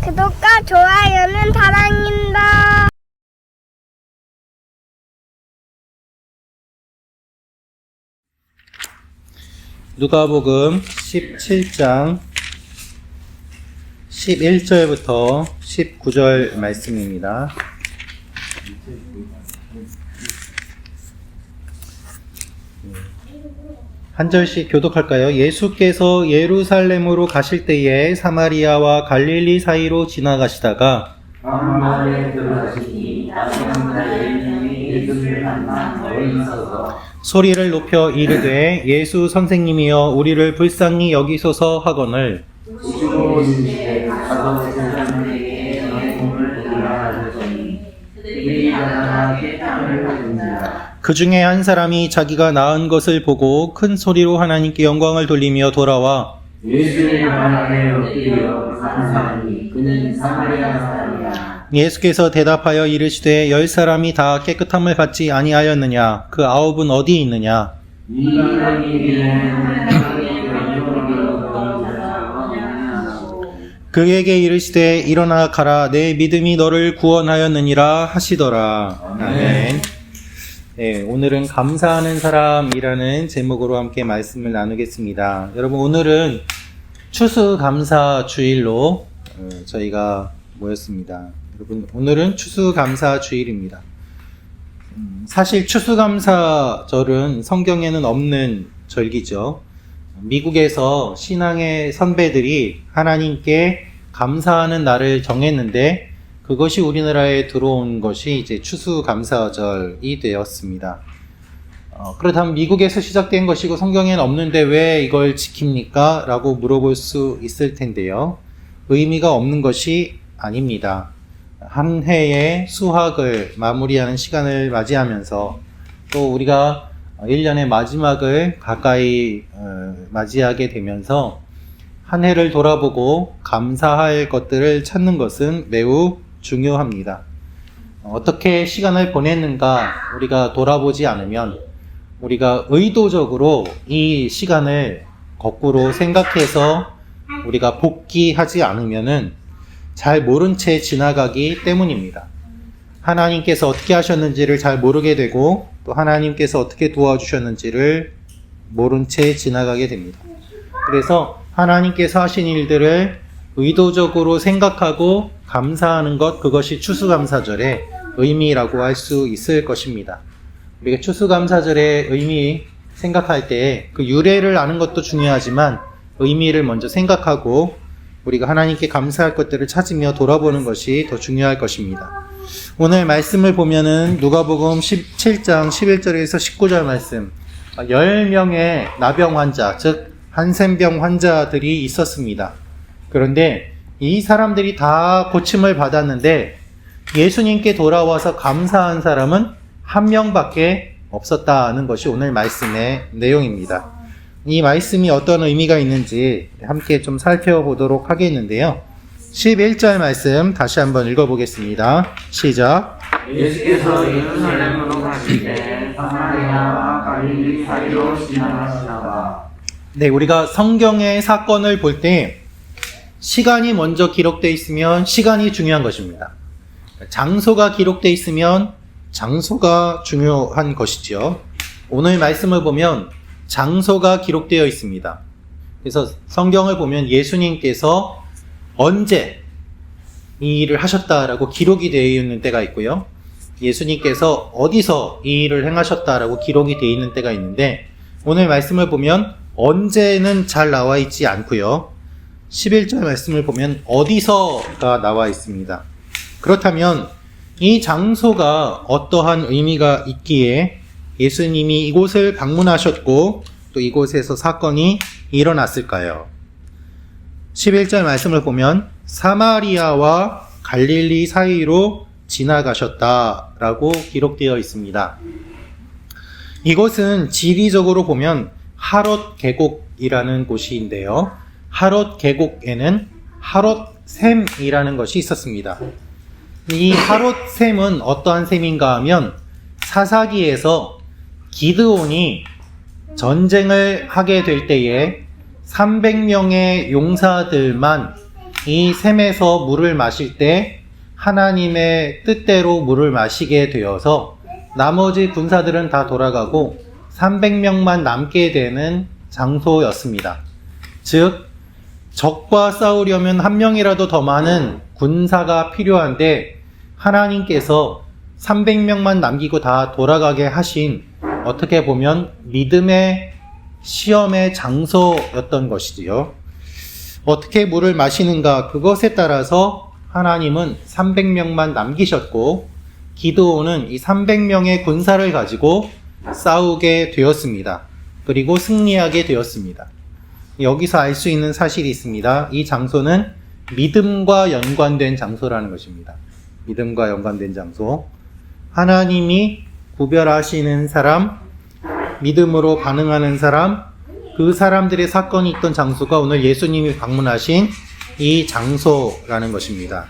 구독과 좋아요는 사랑입니다. 누가복음 17장 11절부터 19절 말씀입니다. 한 절씩 교독할까요? 예수께서 예루살렘으로 가실 때에 사마리아와 갈릴리 사이로 지나가시다가 마을에 들어가시니 남자들이 예수를 만나 멀리 서서 소리를 높여 이르되 예수 선생님이여 우리를 불쌍히 여기소서 하거늘 오시고 이르시되 가서 제자들에게 너희 몸을 드리라 하셨더니 그들이 일어나 쾌감을 받은지라. 그 중에 한 사람이 자기가 낳은 것을 보고 큰 소리로 하나님께 영광을 돌리며 돌아와 예수의 말 안에 엎드려 감사하니 그는 사마리아 사람이라. 예수께서 대답하여 이르시되 10사람이 다 깨끗함을 받지 아니하였느냐? 그 9은 어디 있느냐? 이방인의 하나님의 영광으로 거듭나고 그에게 이르시되 일어나 가라 내 믿음이 너를 구원하였느니라 하시더라. 아멘. 네, 오늘은 감사하는 사람이라는 제목으로 함께 말씀을 나누겠습니다. 여러분, 오늘은 추수감사 주일로 저희가 모였습니다. 여러분, 오늘은 추수감사 주일입니다. 사실 추수감사절은 성경에는 없는 절기죠. 미국에서 신앙의 선배들이 하나님께 감사하는 날을 정했는데 그것이 우리나라에 들어온 것이 이제 추수감사절이 되었습니다. 그렇다면 미국에서 시작된 것이고 성경에는 없는데 왜 이걸 지킵니까? 라고 물어볼 수 있을 텐데요. 의미가 없는 것이 아닙니다. 한 해의 수학을 마무리하는 시간을 맞이하면서 또 우리가 1년의 마지막을 가까이 맞이하게 되면서 한 해를 돌아보고 감사할 것들을 찾는 것은 매우 중요합니다. 어떻게 시간을 보냈는가 우리가 돌아보지 않으면 우리가 의도적으로 이 시간을 거꾸로 생각해서 우리가 복귀하지 않으면은 잘 모른 채 지나가기 때문입니다. 하나님께서 어떻게 하셨는지를 잘 모르게 되고 또 하나님께서 어떻게 도와주셨는지를 모른 채 지나가게 됩니다. 그래서 하나님께서 하신 일들을 의도적으로 생각하고 감사하는 것, 그것이 추수감사절의 의미라고 할 수 있을 것입니다. 우리가 추수감사절의 의미 생각할 때 그 유래를 아는 것도 중요하지만 의미를 먼저 생각하고 우리가 하나님께 감사할 것들을 찾으며 돌아보는 것이 더 중요할 것입니다. 오늘 말씀을 보면은 누가복음 17장 11절에서 19절 말씀, 10명의 나병 환자, 즉 한센병 환자들이 있었습니다. 그런데 이 사람들이 다 고침을 받았는데 예수님께 돌아와서 감사한 사람은 한 명밖에 없었다는 것이 오늘 말씀의 내용입니다. 이 말씀이 어떤 의미가 있는지 함께 좀 살펴보도록 하겠는데요. 11절 말씀 다시 한번 읽어보겠습니다. 시작. 예수께서 예루살렘으로 가실 때 사마리아와 갈릴리 사이로 지나가시다가 네, 우리가 성경의 사건을 볼 때 시간이 먼저 기록되어 있으면 시간이 중요한 것입니다. 장소가 기록되어 있으면 장소가 중요한 것이죠. 오늘 말씀을 보면 장소가 기록되어 있습니다. 그래서 성경을 보면 예수님께서 언제 이 일을 하셨다라고 기록이 되어 있는 때가 있고요. 예수님께서 어디서 이 일을 행하셨다라고 기록이 되어 있는 때가 있는데 오늘 말씀을 보면 언제는 잘 나와 있지 않고요. 11절 말씀을 보면 어디서가 나와 있습니다. 그렇다면 이 장소가 어떠한 의미가 있기에 예수님이 이곳을 방문하셨고 또 이곳에서 사건이 일어났을까요? 11절 말씀을 보면 사마리아와 갈릴리 사이로 지나가셨다라고 기록되어 있습니다. 이곳은 지리적으로 보면 하롯 계곡이라는 곳인데요. 하롯 계곡에는 하롯샘이라는 것이 있었습니다. 이 하롯샘은 어떠한 샘인가 하면 사사기에서 기드온이 전쟁을 하게 될 때에 300명의 용사들만 이 샘에서 물을 마실 때 하나님의 뜻대로 물을 마시게 되어서 나머지 군사들은 다 돌아가고 300명만 남게 되는 장소였습니다. 즉, 적과 싸우려면 한 명이라도 더 많은 군사가 필요한데 하나님께서 300명만 남기고 다 돌아가게 하신, 어떻게 보면 믿음의 시험의 장소였던 것이지요. 어떻게 물을 마시는가, 그것에 따라서 하나님은 300명만 남기셨고 기드온은 이 300명의 군사를 가지고 싸우게 되었습니다. 그리고 승리하게 되었습니다. 여기서 알 수 있는 사실이 있습니다. 이 장소는 믿음과 연관된 장소라는 것입니다. 믿음과 연관된 장소. 하나님이 구별하시는 사람, 믿음으로 반응하는 사람, 그 사람들의 사건이 있던 장소가 오늘 예수님이 방문하신 이 장소라는 것입니다.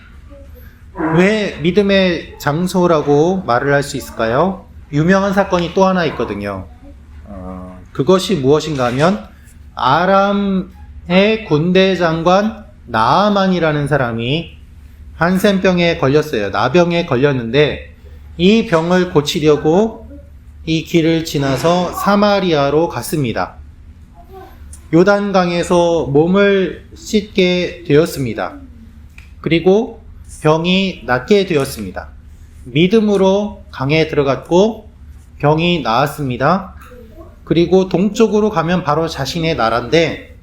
왜 믿음의 장소라고 말을 할 수 있을까요? 유명한 사건이 또 하나 있거든요. 그것이 무엇인가 하면 아람의 군대 장관 나아만이라는 사람이 한센병에 걸렸어요. 나병에 걸렸는데 이 병을 고치려고 이 길을 지나서 사마리아로 갔습니다. 요단강에서 몸을 씻게 되었습니다. 그리고 병이 낫게 되었습니다. 믿음으로 강에 들어갔고 병이 나았습니다. 그리고 동쪽으로 가면 바로 자신의 나라인데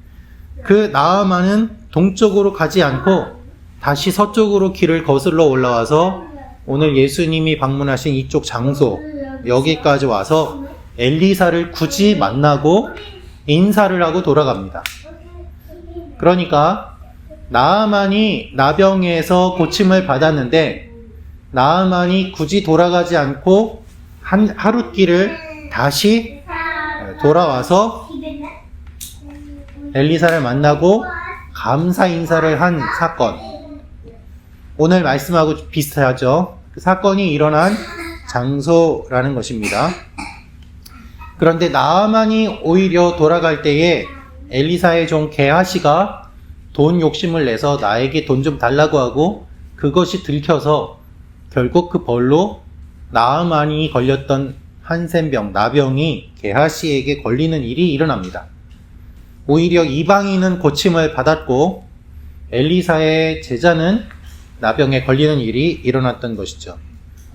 그 나아만은 동쪽으로 가지 않고 다시 서쪽으로 길을 거슬러 올라와서 오늘 예수님이 방문하신 이쪽 장소, 여기까지 와서 엘리사를 굳이 만나고 인사를 하고 돌아갑니다. 그러니까 나아만이 나병에서 고침을 받았는데 나아만이 굳이 돌아가지 않고 하루 길을 다시 돌아와서 엘리사를 만나고 감사 인사를 한 사건. 오늘 말씀하고 비슷하죠. 그 사건이 일어난 장소라는 것입니다. 그런데 나아만이 오히려 돌아갈 때에 엘리사의 종 게하시가 돈 욕심을 내서 나에게 돈 좀 달라고 하고 그것이 들켜서 결국 그 벌로 나아만이 걸렸던 한센병, 나병이 게하시에게 걸리는 일이 일어납니다. 오히려 이방인은 고침을 받았고 엘리사의 제자는 나병에 걸리는 일이 일어났던 것이죠.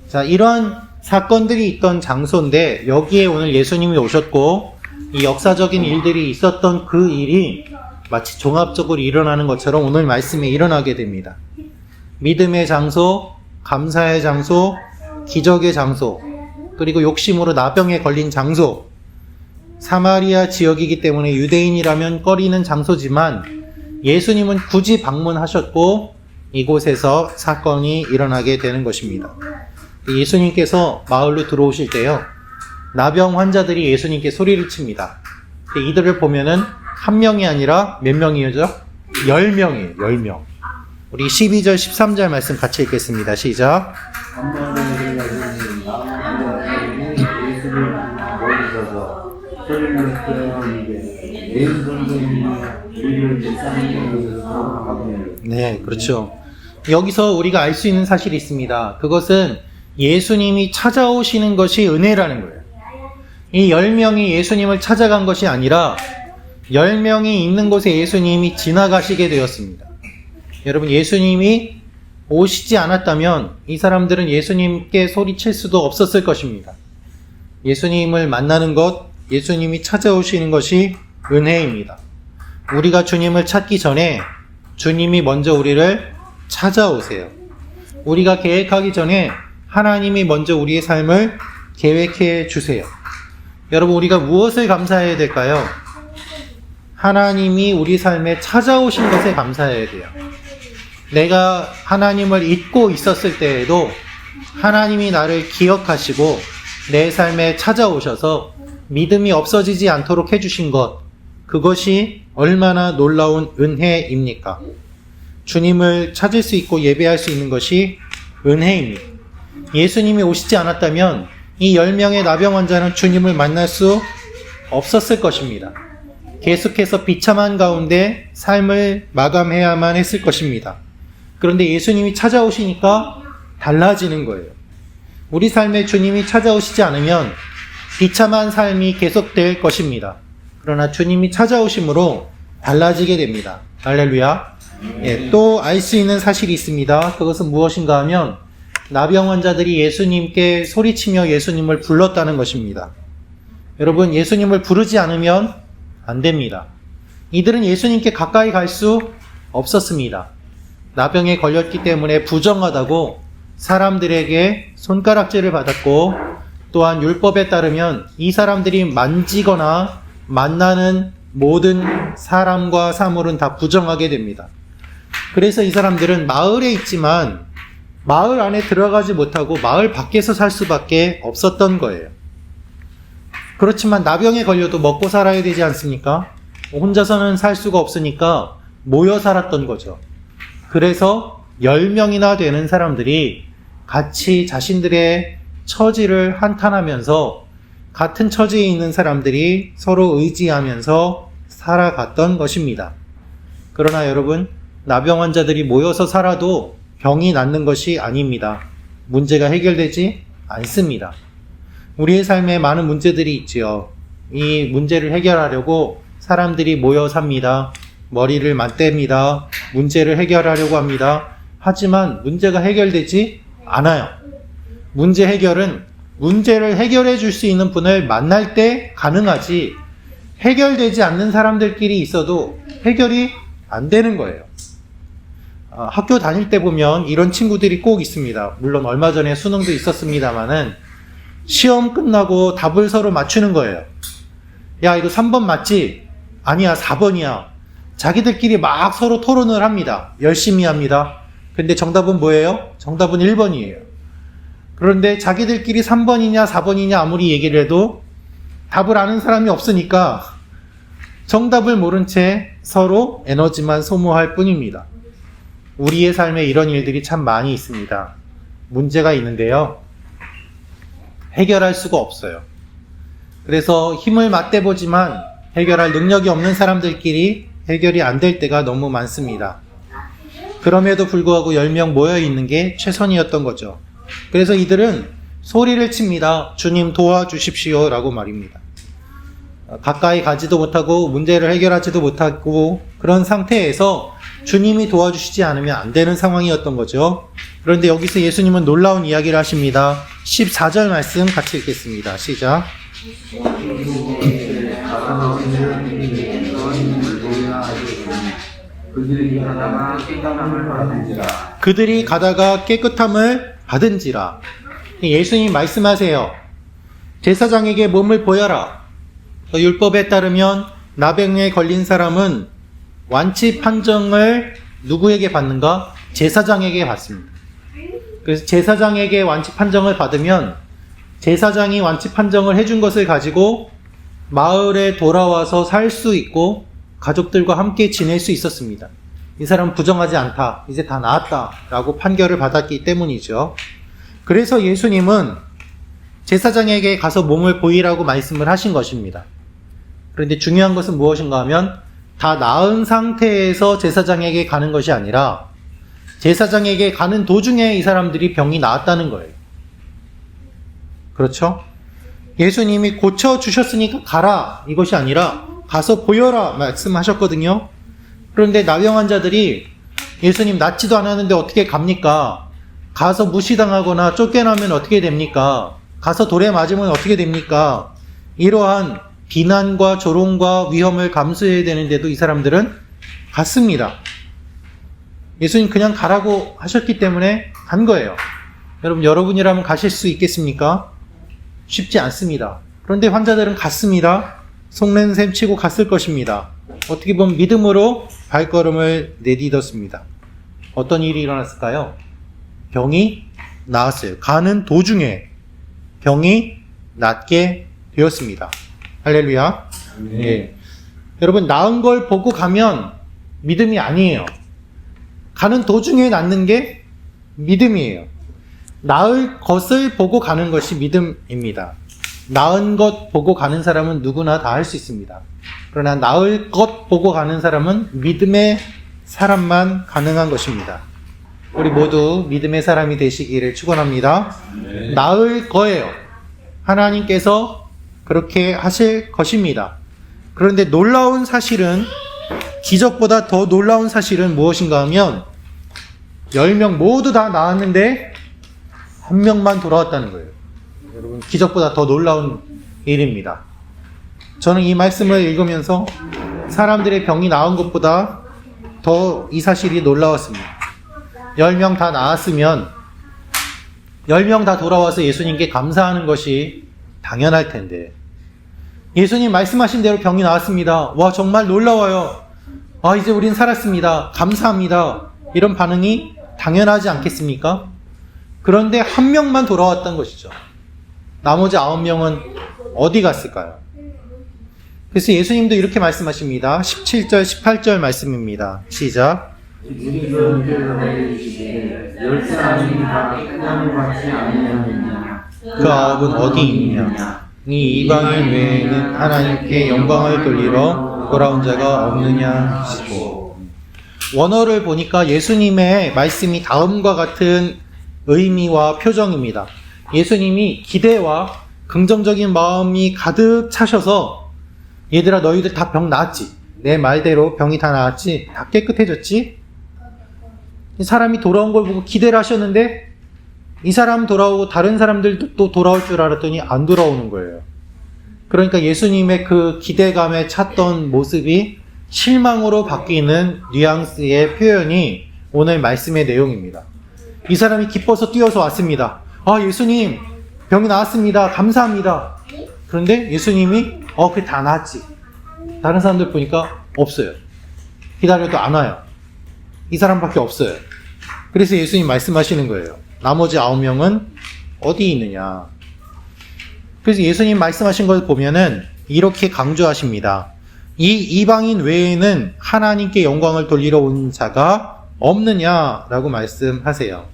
자, 이러한 사건들이 있던 장소인데 여기에 오늘 예수님이 오셨고 이 역사적인 일들이 있었던 그 일이 마치 종합적으로 일어나는 것처럼 오늘 말씀에 일어나게 됩니다. 믿음의 장소, 감사의 장소, 기적의 장소, 그리고 욕심으로 나병에 걸린 장소. 사마리아 지역이기 때문에 유대인이라면 꺼리는 장소지만 예수님은 굳이 방문하셨고 이곳에서 사건이 일어나게 되는 것입니다. 예수님께서 마을로 들어오실 때요, 나병 환자들이 예수님께 소리를 칩니다. 이들을 보면은 한 명이 아니라 몇 명이죠? 10명이에요. 10명. 우리 12절 13절 말씀 같이 읽겠습니다. 시작. 네, 그렇죠. 여기서 우리가 알 수 있는 사실이 있습니다. 그것은 예수님이 찾아오시는 것이 은혜라는 거예요. 이 10명이 예수님을 찾아간 것이 아니라 10명이 있는 곳에 예수님이 지나가시게 되었습니다. 여러분, 예수님이 오시지 않았다면 이 사람들은 예수님께 소리칠 수도 없었을 것입니다. 예수님을 만나는 것, 예수님이 찾아오시는 것이 은혜입니다. 우리가 주님을 찾기 전에 주님이 먼저 우리를 찾아오세요. 우리가 계획하기 전에 하나님이 먼저 우리의 삶을 계획해 주세요. 여러분, 우리가 무엇을 감사해야 될까요? 하나님이 우리 삶에 찾아오신 것에 감사해야 돼요. 내가 하나님을 잊고 있었을 때에도 하나님이 나를 기억하시고 내 삶에 찾아오셔서 믿음이 없어지지 않도록 해주신 것, 그것이 얼마나 놀라운 은혜입니까? 주님을 찾을 수 있고 예배할 수 있는 것이 은혜입니다. 예수님이 오시지 않았다면 이 10명의 나병 환자는 주님을 만날 수 없었을 것입니다. 계속해서 비참한 가운데 삶을 마감해야만 했을 것입니다. 그런데 예수님이 찾아오시니까 달라지는 거예요. 우리 삶에 주님이 찾아오시지 않으면 비참한 삶이 계속될 것입니다. 그러나 주님이 찾아오심으로 달라지게 됩니다. 할렐루야. 예, 또 알 수 있는 사실이 있습니다. 그것은 무엇인가 하면 나병 환자들이 예수님께 소리치며 예수님을 불렀다는 것입니다. 여러분, 예수님을 부르지 않으면 안 됩니다. 이들은 예수님께 가까이 갈 수 없었습니다. 나병에 걸렸기 때문에 부정하다고 사람들에게 손가락질을 받았고, 또한 율법에 따르면 이 사람들이 만지거나 만나는 모든 사람과 사물은 다 부정하게 됩니다. 그래서 이 사람들은 마을에 있지만 마을 안에 들어가지 못하고 마을 밖에서 살 수밖에 없었던 거예요. 그렇지만 나병에 걸려도 먹고 살아야 되지 않습니까? 혼자서는 살 수가 없으니까 모여 살았던 거죠. 그래서 10명이나 되는 사람들이 같이 자신들의 처지를 한탄하면서 같은 처지에 있는 사람들이 서로 의지하면서 살아갔던 것입니다. 그러나 여러분, 나병 환자들이 모여서 살아도 병이 낫는 것이 아닙니다. 문제가 해결되지 않습니다. 우리의 삶에 많은 문제들이 있지요. 이 문제를 해결하려고 사람들이 모여 삽니다. 머리를 맞댑니다. 문제를 해결하려고 합니다. 하지만 문제가 해결되지 않아요. 문제 해결은 문제를 해결해 줄 수 있는 분을 만날 때 가능하지, 해결되지 않는 사람들끼리 있어도 해결이 안 되는 거예요. 학교 다닐 때 보면 이런 친구들이 꼭 있습니다. 물론 얼마 전에 수능도 있었습니다만은 시험 끝나고 답을 서로 맞추는 거예요. 야, 이거 3번 맞지? 아니야, 4번이야. 자기들끼리 막 서로 토론을 합니다. 열심히 합니다. 근데 정답은 뭐예요? 정답은 1번이에요. 그런데 자기들끼리 3번이냐 4번이냐 아무리 얘기를 해도 답을 아는 사람이 없으니까 정답을 모른 채 서로 에너지만 소모할 뿐입니다. 우리의 삶에 이런 일들이 참 많이 있습니다. 문제가 있는데요, 해결할 수가 없어요. 그래서 힘을 맞대보지만 해결할 능력이 없는 사람들끼리 해결이 안 될 때가 너무 많습니다. 그럼에도 불구하고 10명 모여 있는 게 최선이었던 거죠. 그래서 이들은 소리를 칩니다. 주님 도와주십시오 라고 말입니다. 가까이 가지도 못하고 문제를 해결하지도 못하고 그런 상태에서 주님이 도와주시지 않으면 안 되는 상황이었던 거죠. 그런데 여기서 예수님은 놀라운 이야기를 하십니다. 14절 말씀 같이 읽겠습니다. 시작. 그들이 가다가 깨끗함을 받은지라. 예수님 말씀하세요. 제사장에게 몸을 보여라. 율법에 따르면 나병에 걸린 사람은 완치 판정을 누구에게 받는가? 제사장에게 받습니다. 그래서 제사장에게 완치 판정을 받으면 제사장이 완치 판정을 해준 것을 가지고 마을에 돌아와서 살 수 있고 가족들과 함께 지낼 수 있었습니다. 이 사람은 부정하지 않다, 이제 다 나았다 라고 판결을 받았기 때문이죠. 그래서 예수님은 제사장에게 가서 몸을 보이라고 말씀을 하신 것입니다. 그런데 중요한 것은 무엇인가 하면 다 나은 상태에서 제사장에게 가는 것이 아니라 제사장에게 가는 도중에 이 사람들이 병이 나았다는 거예요. 그렇죠? 예수님이 고쳐주셨으니까 가라 이것이 아니라 가서 보여라 말씀하셨거든요. 그런데 나병 환자들이 예수님 낫지도 않았는데 어떻게 갑니까? 가서 무시당하거나 쫓겨나면 어떻게 됩니까? 가서 돌에 맞으면 어떻게 됩니까? 이러한 비난과 조롱과 위험을 감수해야 되는데도 이 사람들은 갔습니다. 예수님 그냥 가라고 하셨기 때문에 간 거예요. 여러분, 여러분이라면 가실 수 있겠습니까? 쉽지 않습니다. 그런데 환자들은 갔습니다. 속낸셈 치고 갔을 것입니다. 어떻게 보면 믿음으로 발걸음을 내딛었습니다. 어떤 일이 일어났을까요? 병이 나았어요. 가는 도중에 병이 낫게 되었습니다. 할렐루야. 네. 여러분, 나은 걸 보고 가면 믿음이 아니에요. 가는 도중에 낫는 게 믿음이에요. 나을 것을 보고 가는 것이 믿음입니다. 나은 것 보고 가는 사람은 누구나 다 할 수 있습니다. 그러나 나을 것 보고 가는 사람은 믿음의 사람만 가능한 것입니다. 우리 모두 믿음의 사람이 되시기를 축원합니다. 나을 거예요. 하나님께서 그렇게 하실 것입니다. 그런데 놀라운 사실은, 기적보다 더 놀라운 사실은 무엇인가 하면 10명 모두 다 나았는데 한 명만 돌아왔다는 거예요. 여러분, 기적보다 더 놀라운 일입니다. 저는 이 말씀을 읽으면서 사람들의 병이 나은 것보다 더 이 사실이 놀라웠습니다. 10명 다 나았으면 10명 다 돌아와서 예수님께 감사하는 것이 당연할 텐데, 예수님 말씀하신 대로 병이 나았습니다. 와, 정말 놀라워요. 아, 이제 우린 살았습니다. 감사합니다. 이런 반응이 당연하지 않겠습니까? 그런데 한 명만 돌아왔던 것이죠. 나머지 9명은 어디 갔을까요? 그래서 예수님도 이렇게 말씀하십니다. 17절, 18절 말씀입니다. 시작. 주님께서 이르시되 10사람이 다 끝나는 것 같지 않느냐. 그 9은 어디 있느냐? 이 이방인 외에는 하나님께 영광을 돌리러 돌아온 자가 없느냐 하시고. 원어를 보니까 예수님의 말씀이 다음과 같은 의미와 표정입니다. 예수님이 기대와 긍정적인 마음이 가득 차셔서, 얘들아 너희들 다 병 나았지? 내 말대로 병이 다 나았지? 다 깨끗해졌지? 사람이 돌아온 걸 보고 기대를 하셨는데 이 사람 돌아오고 다른 사람들도 또 돌아올 줄 알았더니 안 돌아오는 거예요. 그러니까 예수님의 그 기대감에 찼던 모습이 실망으로 바뀌는 뉘앙스의 표현이 오늘 말씀의 내용입니다. 이 사람이 기뻐서 뛰어서 왔습니다. 아, 예수님 병이 나았습니다. 감사합니다. 그런데 예수님이 그게 다 나았지. 다른 사람들 보니까 없어요. 기다려도 안 와요. 이 사람밖에 없어요. 그래서 예수님 말씀하시는 거예요. 나머지 9명은 어디 있느냐. 그래서 예수님 말씀하신 걸 보면은 이렇게 강조하십니다. 이 이방인 외에는 하나님께 영광을 돌리러 온 자가 없느냐라고 말씀하세요.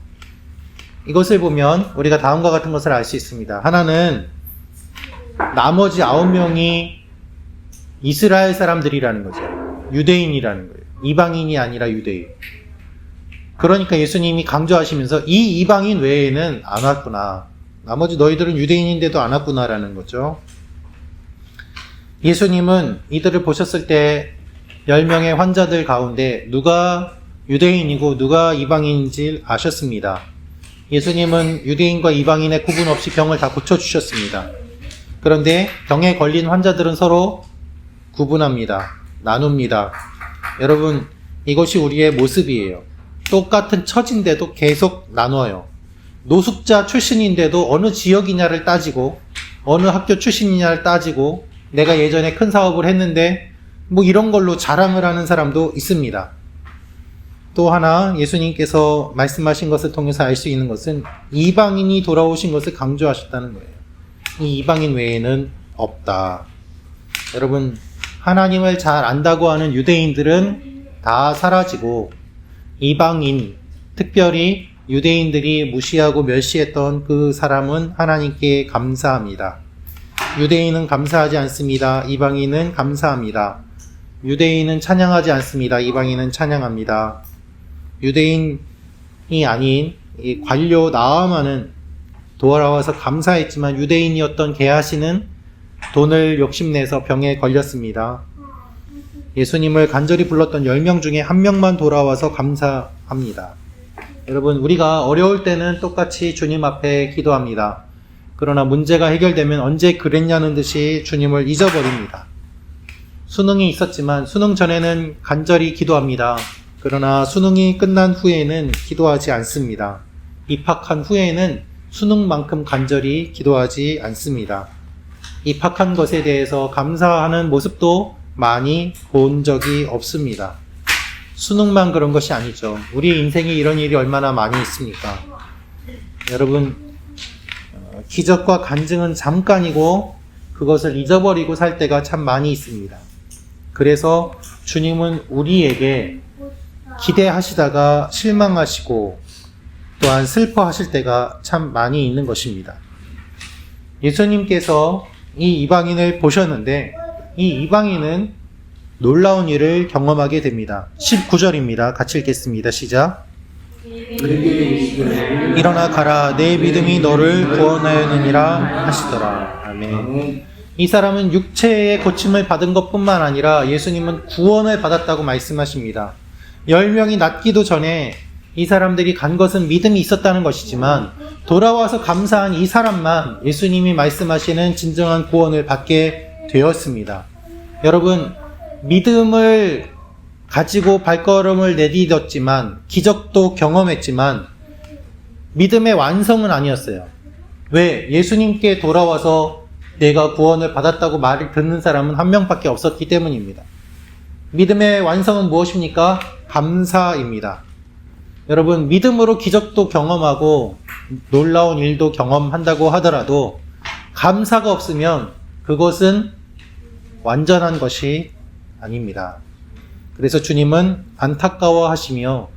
이것을 보면 우리가 다음과 같은 것을 알 수 있습니다. 하나는 나머지 9명이 이스라엘 사람들이라는 거죠. 유대인이라는 거예요. 이방인이 아니라 유대인. 그러니까 예수님이 강조하시면서 이 이방인 외에는 안 왔구나. 나머지 너희들은 유대인인데도 안 왔구나라는 거죠. 예수님은 이들을 보셨을 때 10명의 환자들 가운데 누가 유대인이고 누가 이방인인지 아셨습니다. 예수님은 유대인과 이방인의 구분 없이 병을 다 고쳐주셨습니다. 그런데 병에 걸린 환자들은 서로 구분합니다. 나눕니다. 여러분, 이것이 우리의 모습이에요. 똑같은 처지인데도 계속 나눠요. 노숙자 출신인데도 어느 지역이냐를 따지고, 어느 학교 출신이냐를 따지고, 내가 예전에 큰 사업을 했는데 뭐 이런 걸로 자랑을 하는 사람도 있습니다. 또 하나 예수님께서 말씀하신 것을 통해서 알 수 있는 것은 이방인이 돌아오신 것을 강조하셨다는 거예요. 이 이방인 외에는 없다. 여러분, 하나님을 잘 안다고 하는 유대인들은 다 사라지고 이방인, 특별히 유대인들이 무시하고 멸시했던 그 사람은 하나님께 감사합니다. 유대인은 감사하지 않습니다. 이방인은 감사합니다. 유대인은 찬양하지 않습니다. 이방인은 찬양합니다. 유대인이 아닌 이 관료 나아만은 돌아와서 감사했지만 유대인이었던 게하시는 돈을 욕심내서 병에 걸렸습니다. 예수님을 간절히 불렀던 10명 중에 한 명만 돌아와서 감사합니다. 여러분, 우리가 어려울 때는 똑같이 주님 앞에 기도합니다. 그러나 문제가 해결되면 언제 그랬냐는 듯이 주님을 잊어버립니다. 수능이 있었지만 수능 전에는 간절히 기도합니다. 그러나 수능이 끝난 후에는 기도하지 않습니다. 입학한 후에는 수능만큼 간절히 기도하지 않습니다. 입학한 것에 대해서 감사하는 모습도 많이 본 적이 없습니다. 수능만 그런 것이 아니죠. 우리 인생에 이런 일이 얼마나 많이 있습니까? 여러분, 기적과 간증은 잠깐이고 그것을 잊어버리고 살 때가 참 많이 있습니다. 그래서 주님은 우리에게 기대하시다가 실망하시고 또한 슬퍼하실 때가 참 많이 있는 것입니다. 예수님께서 이 이방인을 보셨는데 이 이방인은 놀라운 일을 경험하게 됩니다. 19절입니다. 같이 읽겠습니다. 시작. 그에게 이르시되 일어나 가라, 내 믿음이 너를 구원하였느니라 하시더라. 아멘. 아멘. 이 사람은 육체의 고침을 받은 것뿐만 아니라 예수님은 구원을 받았다고 말씀하십니다. 10명이 낫기도 전에 이 사람들이 간 것은 믿음이 있었다는 것이지만 돌아와서 감사한 이 사람만 예수님이 말씀하시는 진정한 구원을 받게 되었습니다. 여러분, 믿음을 가지고 발걸음을 내딛었지만 기적도 경험했지만 믿음의 완성은 아니었어요. 왜? 예수님께 돌아와서 내가 구원을 받았다고 말을 듣는 사람은 한 명밖에 없었기 때문입니다. 믿음의 완성은 무엇입니까? 감사입니다. 여러분, 믿음으로 기적도 경험하고 놀라운 일도 경험한다고 하더라도 감사가 없으면 그것은 완전한 것이 아닙니다. 그래서 주님은 안타까워하시며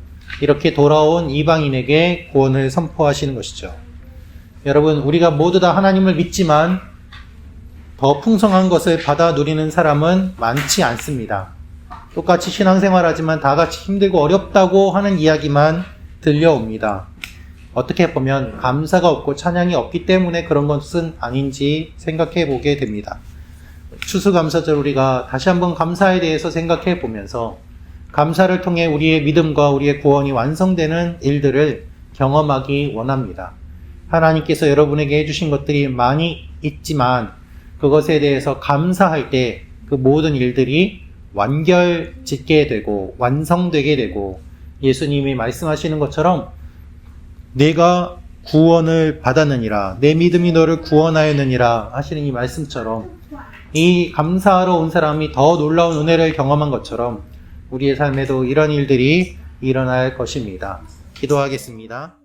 이렇게 돌아온 이방인에게 구원을 선포하시는 것이죠. 여러분, 우리가 모두 다 하나님을 믿지만 더 풍성한 것을 받아 누리는 사람은 많지 않습니다. 똑같이 신앙생활하지만 다 같이 힘들고 어렵다고 하는 이야기만 들려옵니다. 어떻게 보면 감사가 없고 찬양이 없기 때문에 그런 것은 아닌지 생각해 보게 됩니다. 추수감사절 우리가 다시 한번 감사에 대해서 생각해 보면서 감사를 통해 우리의 믿음과 우리의 구원이 완성되는 일들을 경험하기 원합니다. 하나님께서 여러분에게 해주신 것들이 많이 있지만 그것에 대해서 감사할 때 그 모든 일들이 완결짓게 되고 완성되게 되고 예수님이 말씀하시는 것처럼 내가 구원을 받았느니라, 내 믿음이 너를 구원하였느니라 하시는 이 말씀처럼 이 감사하러 온 사람이 더 놀라운 은혜를 경험한 것처럼 우리의 삶에도 이런 일들이 일어날 것입니다. 기도하겠습니다.